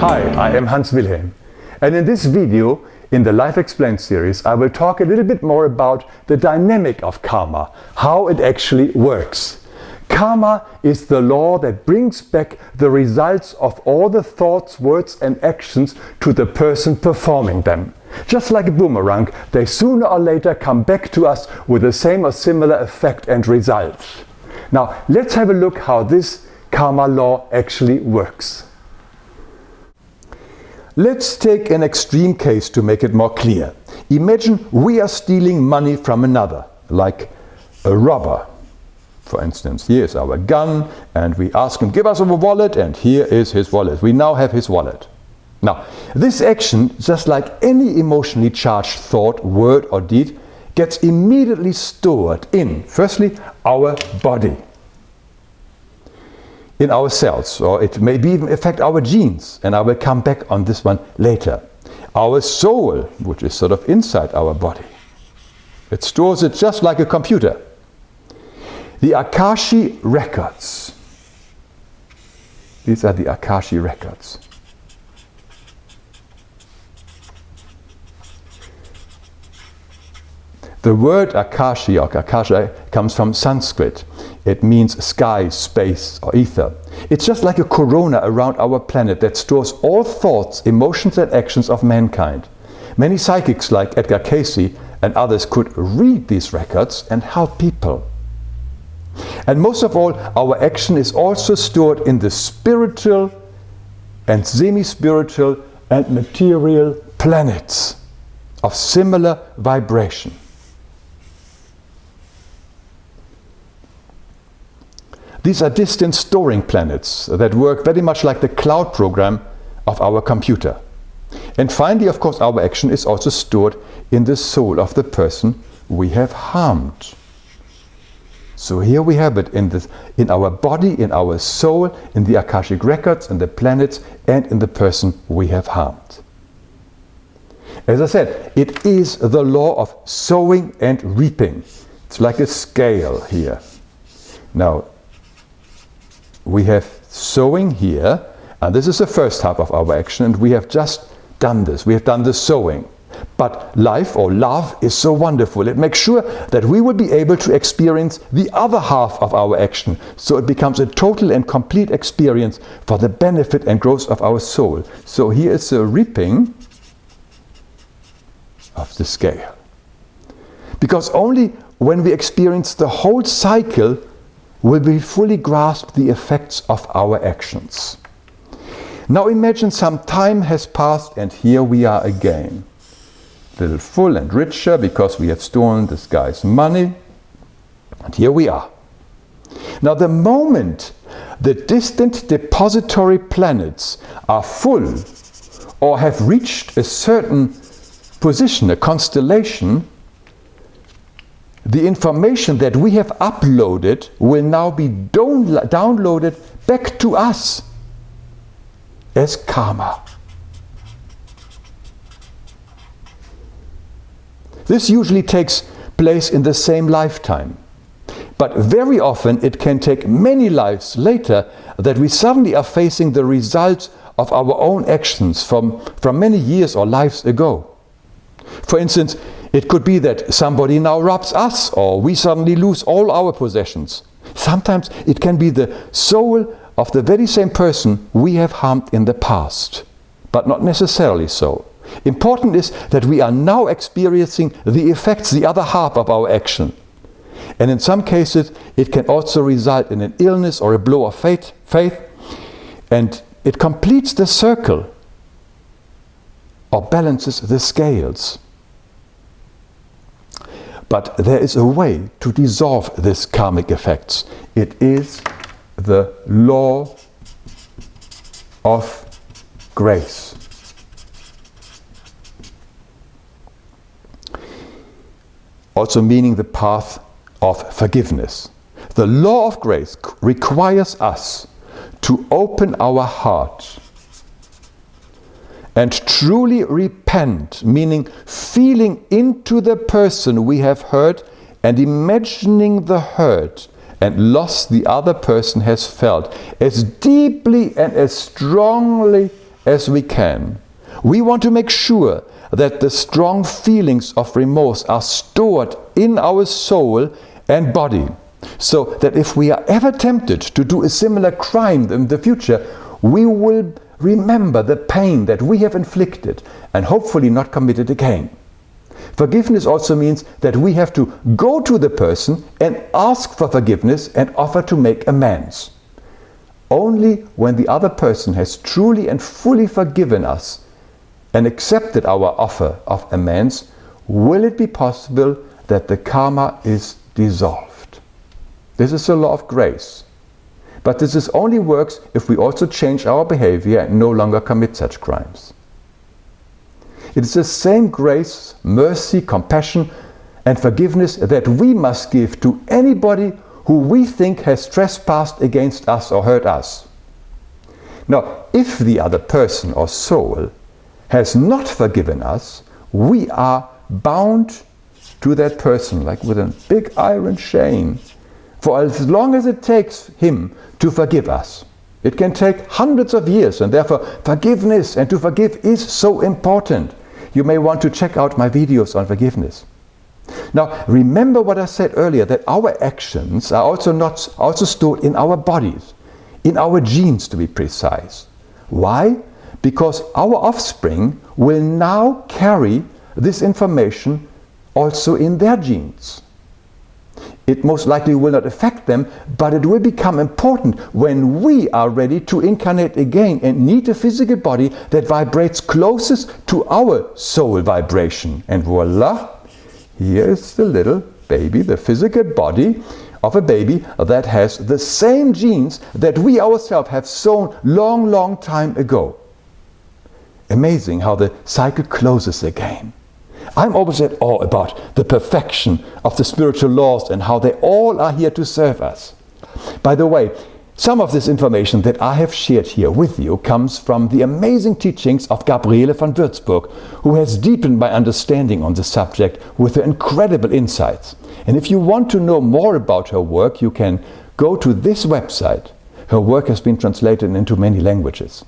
Hi, I am Hans Wilhelm, and in this video, in the Life Explained series, I will talk a little bit more about the dynamic of karma, how it actually works. Karma is the law that brings back the results of all the thoughts, words and actions to the person performing them. Just like a boomerang, they sooner or later come back to us with the same or similar effect and result. Now, let's have a look how this karma law actually works. Let's take an extreme case to make it more clear. Imagine we are stealing money from another, like a robber. For instance, here is our gun and we ask him, give us our wallet, and here is his wallet. We now have his wallet. Now, this action, just like any emotionally charged thought, word or deed, gets immediately stored in, firstly, our body. In our cells, or it may even affect our genes, and I will come back on this one later. Our soul, which is sort of inside our body, it stores it just like a computer. The Akashic records, these are the Akashic records. The word Akashi or Akasha comes from Sanskrit. It means sky, space or ether. It's just like a corona around our planet that stores all thoughts, emotions and actions of mankind. Many psychics like Edgar Cayce and others could read these records and help people. And most of all, our action is also stored in the spiritual and semi-spiritual and material planets of similar vibration. These are distant storing planets that work very much like the cloud program of our computer. And finally, of course, our action is also stored in the soul of the person we have harmed. So here we have it in our body, in our soul, in the Akashic records, in the planets, and in the person we have harmed. As I said, it is the law of sowing and reaping. It's like a scale here. Now, we have sowing here, and this is the first half of our action, and we have just done this. We have done the sowing. But life or love is so wonderful. It makes sure that we will be able to experience the other half of our action. So it becomes a total and complete experience for the benefit and growth of our soul. So here is the reaping of the scale. Because only when we experience the whole cycle will we fully grasp the effects of our actions. Now imagine some time has passed and here we are again. A little full and richer because we have stolen this guy's money. And here we are. Now the moment the distant depository planets are full or have reached a certain position, a constellation, the information that we have uploaded will now be downloaded back to us as karma. This usually takes place in the same lifetime. But very often it can take many lives later that we suddenly are facing the results of our own actions from many years or lives ago. For instance, it could be that somebody now robs us, or we suddenly lose all our possessions. Sometimes it can be the soul of the very same person we have harmed in the past, but not necessarily so. Important is that we are now experiencing the effects, the other half of our action. And in some cases, it can also result in an illness or a blow of faith, and it completes the circle or balances the scales. But there is a way to dissolve these karmic effects. It is the law of grace. Also meaning the path of forgiveness. The law of grace requires us to open our heart and truly repent, meaning feeling into the person we have hurt and imagining the hurt and loss the other person has felt as deeply and as strongly as we can, we want to make sure that the strong feelings of remorse are stored in our soul and body, so that if we are ever tempted to do a similar crime in the future, we will remember the pain that we have inflicted and hopefully not commit it again. Forgiveness also means that we have to go to the person and ask for forgiveness and offer to make amends. Only when the other person has truly and fully forgiven us and accepted our offer of amends will it be possible that the karma is dissolved. This is the law of grace. But this only works if we also change our behavior and no longer commit such crimes. It is the same grace, mercy, compassion and forgiveness that we must give to anybody who we think has trespassed against us or hurt us. Now, if the other person or soul has not forgiven us, we are bound to that person like with a big iron chain for as long as it takes him to forgive us. It can take hundreds of years, and therefore forgiveness and to forgive is so important. You may want to check out my videos on forgiveness. Now, remember what I said earlier, that our actions are also stored in our bodies, in our genes to be precise. Why? Because our offspring will now carry this information also in their genes. It most likely will not affect them, but it will become important when we are ready to incarnate again and need a physical body that vibrates closest to our soul vibration. And voila, here is the little baby, the physical body of a baby that has the same genes that we ourselves have sown long time ago. Amazing how the cycle closes again. I'm always at awe about the perfection of the spiritual laws and how they all are here to serve us. By the way, some of this information that I have shared here with you comes from the amazing teachings of Gabriele von Würzburg, who has deepened my understanding on the subject with her incredible insights. And if you want to know more about her work, you can go to this website. Her work has been translated into many languages.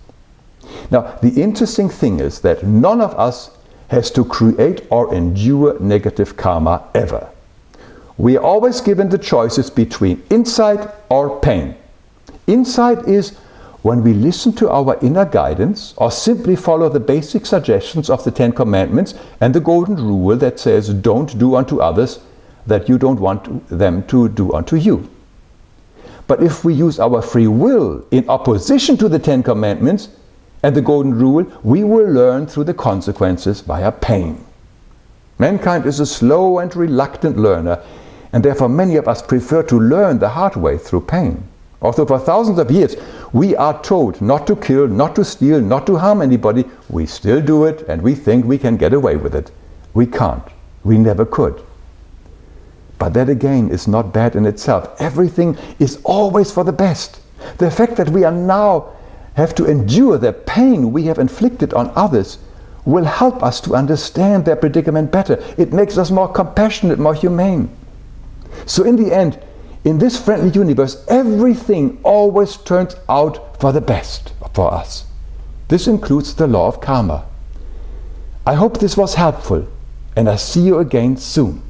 Now, the interesting thing is that none of us has to create or endure negative karma ever. We are always given the choices between insight or pain. Insight is when we listen to our inner guidance or simply follow the basic suggestions of the Ten Commandments and the Golden Rule that says don't do unto others that you don't want them to do unto you. But if we use our free will in opposition to the Ten Commandments and the Golden Rule, we will learn through the consequences via pain. Mankind is a slow and reluctant learner, and therefore many of us prefer to learn the hard way through pain. Although for thousands of years we are told not to kill, not to steal, not to harm anybody, we still do it and we think we can get away with it. We can't. We never could. But that again is not bad in itself. Everything is always for the best. The fact that we are now have to endure the pain we have inflicted on others will help us to understand their predicament better. It makes us more compassionate, more humane. So in the end, in this friendly universe, everything always turns out for the best for us. This includes the law of karma. I hope this was helpful, and I see you again soon.